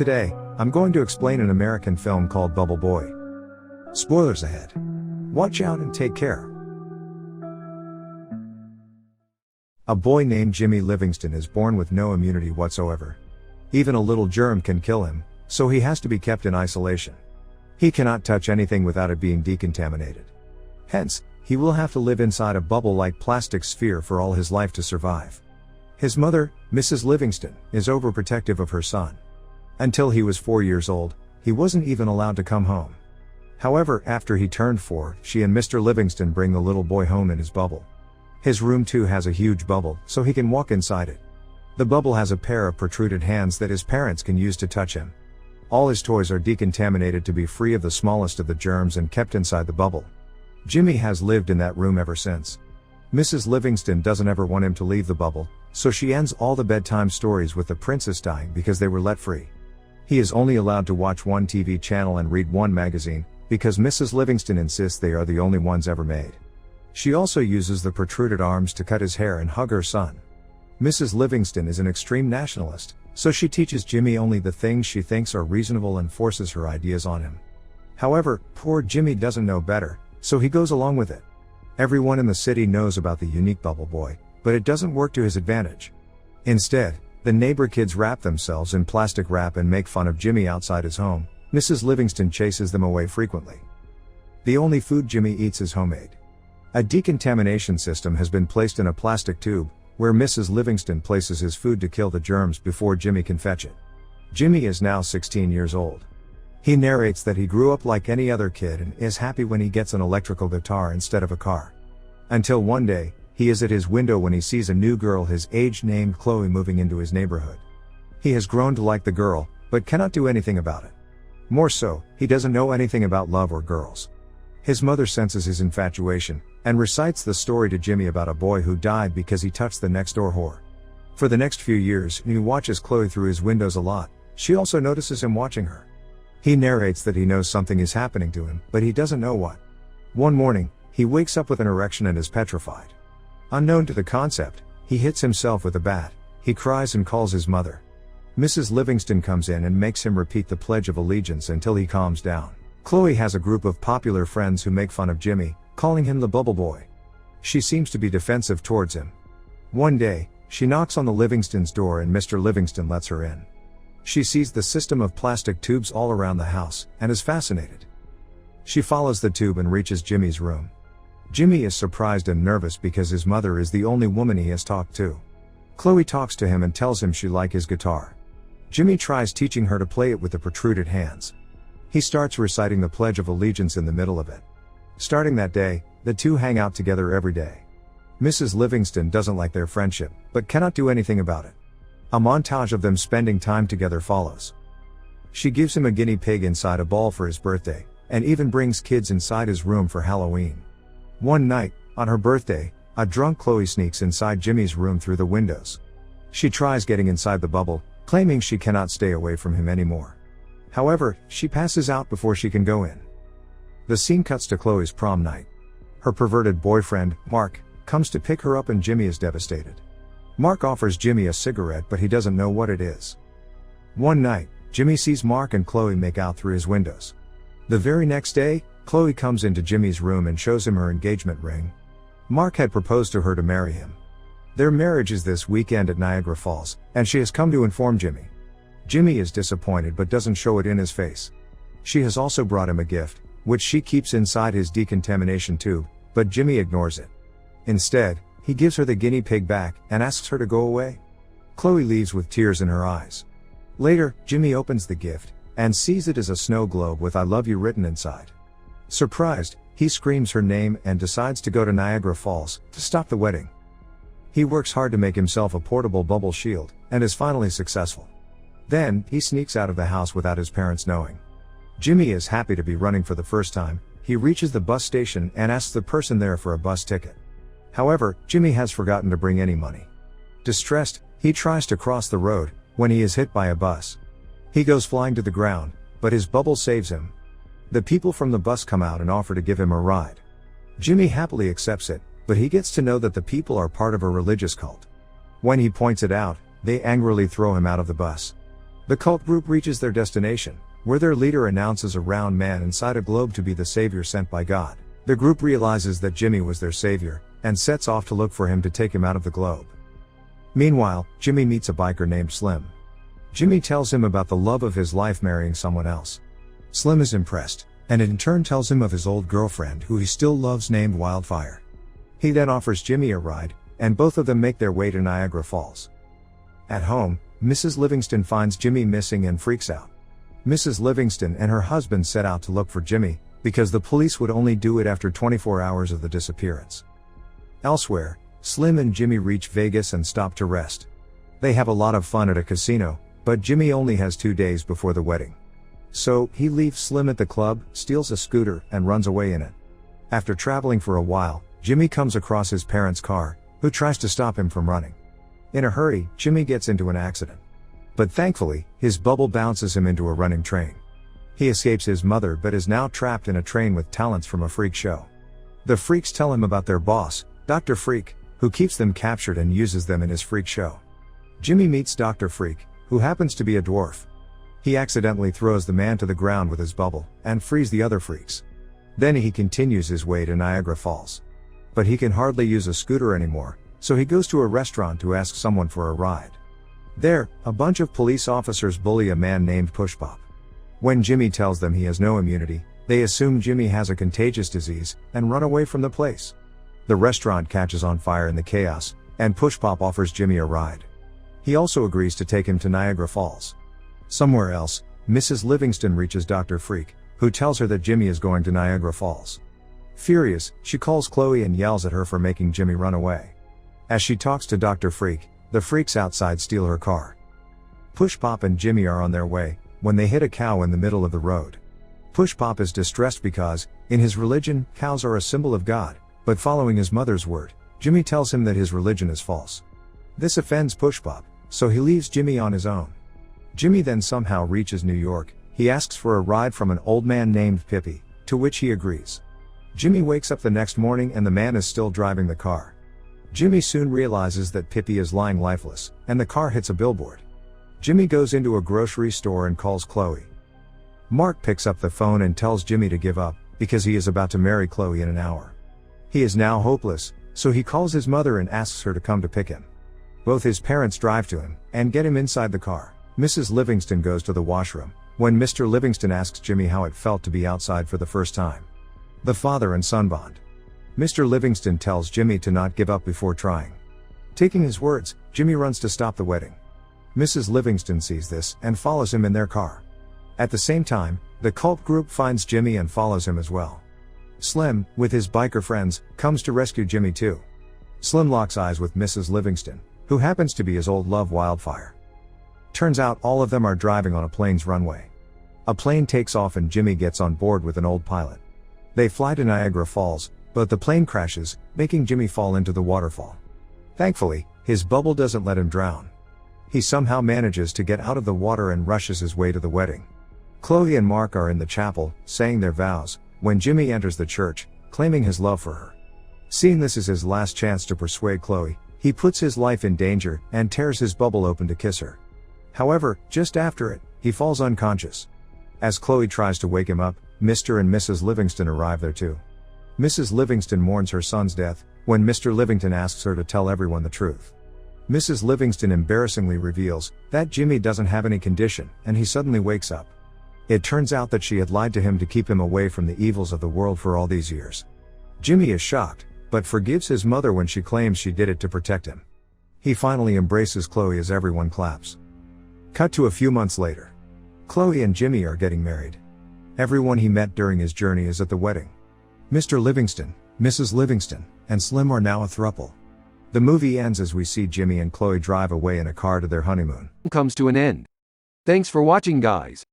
Today, I'm going to explain an American film called Bubble Boy. Spoilers ahead. Watch out and take care. A boy named Jimmy Livingston is born with no immunity whatsoever. Even a little germ can kill him, so he has to be kept in isolation. He cannot touch anything without it being decontaminated. Hence, he will have to live inside a bubble-like plastic sphere for all his life to survive. His mother, Mrs. Livingston, is overprotective of her son. Until he was 4 years old, he wasn't even allowed to come home. However, after he turned 4, she and Mr. Livingston bring the little boy home in his bubble. His room too has a huge bubble, so he can walk inside it. The bubble has a pair of protruded hands that his parents can use to touch him. All his toys are decontaminated to be free of the smallest of the germs and kept inside the bubble. Jimmy has lived in that room ever since. Mrs. Livingston doesn't ever want him to leave the bubble, so she ends all the bedtime stories with the princess dying because they were let free. He is only allowed to watch one TV channel and read one magazine, because Mrs. Livingston insists they are the only ones ever made. She also uses the protruded arms to cut his hair and hug her son. Mrs. Livingston is an extreme nationalist, so she teaches Jimmy only the things she thinks are reasonable and forces her ideas on him. However, poor Jimmy doesn't know better, so he goes along with it. Everyone in the city knows about the unique Bubble Boy, but it doesn't work to his advantage. Instead, the neighbor kids wrap themselves in plastic wrap and make fun of Jimmy outside his home. Mrs. Livingston chases them away frequently. The only food Jimmy eats is homemade. A decontamination system has been placed in a plastic tube, where Mrs. Livingston places his food to kill the germs before Jimmy can fetch it. Jimmy is now 16 years old. He narrates that he grew up like any other kid and is happy when he gets an electrical guitar instead of a car. Until one day, he is at his window when he sees a new girl his age named Chloe moving into his neighborhood. He has grown to like the girl, but cannot do anything about it. More so, he doesn't know anything about love or girls. His mother senses his infatuation, and recites the story to Jimmy about a boy who died because he touched the next door whore. For the next few years, he watches Chloe through his windows a lot. She also notices him watching her. He narrates that he knows something is happening to him, but he doesn't know what. One morning, he wakes up with an erection and is petrified. Unknown to the concept, he hits himself with a bat. He cries and calls his mother. Mrs. Livingston comes in and makes him repeat the Pledge of Allegiance until he calms down. Chloe has a group of popular friends who make fun of Jimmy, calling him the Bubble Boy. She seems to be defensive towards him. One day, she knocks on the Livingston's door and Mr. Livingston lets her in. She sees the system of plastic tubes all around the house, and is fascinated. She follows the tube and reaches Jimmy's room. Jimmy is surprised and nervous because his mother is the only woman he has talked to. Chloe talks to him and tells him she likes his guitar. Jimmy tries teaching her to play it with the protruded hands. He starts reciting the Pledge of Allegiance in the middle of it. Starting that day, the two hang out together every day. Mrs. Livingston doesn't like their friendship, but cannot do anything about it. A montage of them spending time together follows. She gives him a guinea pig inside a ball for his birthday, and even brings kids inside his room for Halloween. One night, on her birthday, a drunk Chloe sneaks inside Jimmy's room through the windows. She tries getting inside the bubble, claiming she cannot stay away from him anymore. However, she passes out before she can go in. The scene cuts to Chloe's prom night. Her perverted boyfriend, Mark, comes to pick her up and Jimmy is devastated. Mark offers Jimmy a cigarette but he doesn't know what it is. One night, Jimmy sees Mark and Chloe make out through his windows. The very next day, Chloe comes into Jimmy's room and shows him her engagement ring. Mark had proposed to her to marry him. Their marriage is this weekend at Niagara Falls, and she has come to inform Jimmy. Jimmy is disappointed but doesn't show it in his face. She has also brought him a gift, which she keeps inside his decontamination tube, but Jimmy ignores it. Instead, he gives her the guinea pig back and asks her to go away. Chloe leaves with tears in her eyes. Later, Jimmy opens the gift and sees it as a snow globe with "I love you" written inside. Surprised, he screams her name and decides to go to Niagara Falls to stop the wedding. He works hard to make himself a portable bubble shield and is finally successful. Then, he sneaks out of the house without his parents knowing. Jimmy is happy to be running for the first time. He reaches the bus station and asks the person there for a bus ticket. However, Jimmy has forgotten to bring any money. Distressed, he tries to cross the road when he is hit by a bus. He goes flying to the ground, but his bubble saves him. The people from the bus come out and offer to give him a ride. Jimmy happily accepts it, but he gets to know that the people are part of a religious cult. When he points it out, they angrily throw him out of the bus. The cult group reaches their destination, where their leader announces a round man inside a globe to be the savior sent by God. The group realizes that Jimmy was their savior, and sets off to look for him to take him out of the globe. Meanwhile, Jimmy meets a biker named Slim. Jimmy tells him about the love of his life marrying someone else. Slim is impressed, and in turn tells him of his old girlfriend who he still loves named Wildfire. He then offers Jimmy a ride, and both of them make their way to Niagara Falls. At home, Mrs. Livingston finds Jimmy missing and freaks out. Mrs. Livingston and her husband set out to look for Jimmy, because the police would only do it after 24 hours of the disappearance. Elsewhere, Slim and Jimmy reach Vegas and stop to rest. They have a lot of fun at a casino, but Jimmy only has 2 days before the wedding. So, he leaves Slim at the club, steals a scooter, and runs away in it. After traveling for a while, Jimmy comes across his parents' car, who tries to stop him from running. In a hurry, Jimmy gets into an accident. But thankfully, his bubble bounces him into a running train. He escapes his mother but is now trapped in a train with talents from a freak show. The freaks tell him about their boss, Dr. Freak, who keeps them captured and uses them in his freak show. Jimmy meets Dr. Freak, who happens to be a dwarf. He accidentally throws the man to the ground with his bubble, and frees the other freaks. Then he continues his way to Niagara Falls. But he can hardly use a scooter anymore, so he goes to a restaurant to ask someone for a ride. There, a bunch of police officers bully a man named Pushpop. When Jimmy tells them he has no immunity, they assume Jimmy has a contagious disease, and run away from the place. The restaurant catches on fire in the chaos, and Pushpop offers Jimmy a ride. He also agrees to take him to Niagara Falls. Somewhere else, Mrs. Livingston reaches Dr. Freak, who tells her that Jimmy is going to Niagara Falls. Furious, she calls Chloe and yells at her for making Jimmy run away. As she talks to Dr. Freak, the freaks outside steal her car. Pushpop and Jimmy are on their way, when they hit a cow in the middle of the road. Pushpop is distressed because, in his religion, cows are a symbol of God, but following his mother's word, Jimmy tells him that his religion is false. This offends Pushpop, so he leaves Jimmy on his own. Jimmy then somehow reaches New York. He asks for a ride from an old man named Pippi, to which he agrees. Jimmy wakes up the next morning and the man is still driving the car. Jimmy soon realizes that Pippi is lying lifeless, and the car hits a billboard. Jimmy goes into a grocery store and calls Chloe. Mark picks up the phone and tells Jimmy to give up, because he is about to marry Chloe in an hour. He is now hopeless, so he calls his mother and asks her to come to pick him. Both his parents drive to him, and get him inside the car. Mrs. Livingston goes to the washroom, when Mr. Livingston asks Jimmy how it felt to be outside for the first time. The father and son bond. Mr. Livingston tells Jimmy to not give up before trying. Taking his words, Jimmy runs to stop the wedding. Mrs. Livingston sees this, and follows him in their car. At the same time, the cult group finds Jimmy and follows him as well. Slim, with his biker friends, comes to rescue Jimmy too. Slim locks eyes with Mrs. Livingston, who happens to be his old love Wildfire. Turns out all of them are driving on a plane's runway. A plane takes off and Jimmy gets on board with an old pilot. They fly to Niagara Falls, but the plane crashes, making Jimmy fall into the waterfall. Thankfully, his bubble doesn't let him drown. He somehow manages to get out of the water and rushes his way to the wedding. Chloe and Mark are in the chapel, saying their vows, when Jimmy enters the church, claiming his love for her. Seeing this as his last chance to persuade Chloe, he puts his life in danger, and tears his bubble open to kiss her. However, just after it, he falls unconscious. As Chloe tries to wake him up, Mr. and Mrs. Livingston arrive there too. Mrs. Livingston mourns her son's death, when Mr. Livingston asks her to tell everyone the truth. Mrs. Livingston embarrassingly reveals that Jimmy doesn't have any condition, and he suddenly wakes up. It turns out that she had lied to him to keep him away from the evils of the world for all these years. Jimmy is shocked, but forgives his mother when she claims she did it to protect him. He finally embraces Chloe as everyone claps. Cut to a few months later. Chloe and Jimmy are getting married. Everyone he met during his journey is at the wedding. Mr. Livingston, Mrs. Livingston, and Slim are now a throuple. The movie ends as we see Jimmy and Chloe drive away in a car to their honeymoon. Comes to an end. Thanks for watching, guys.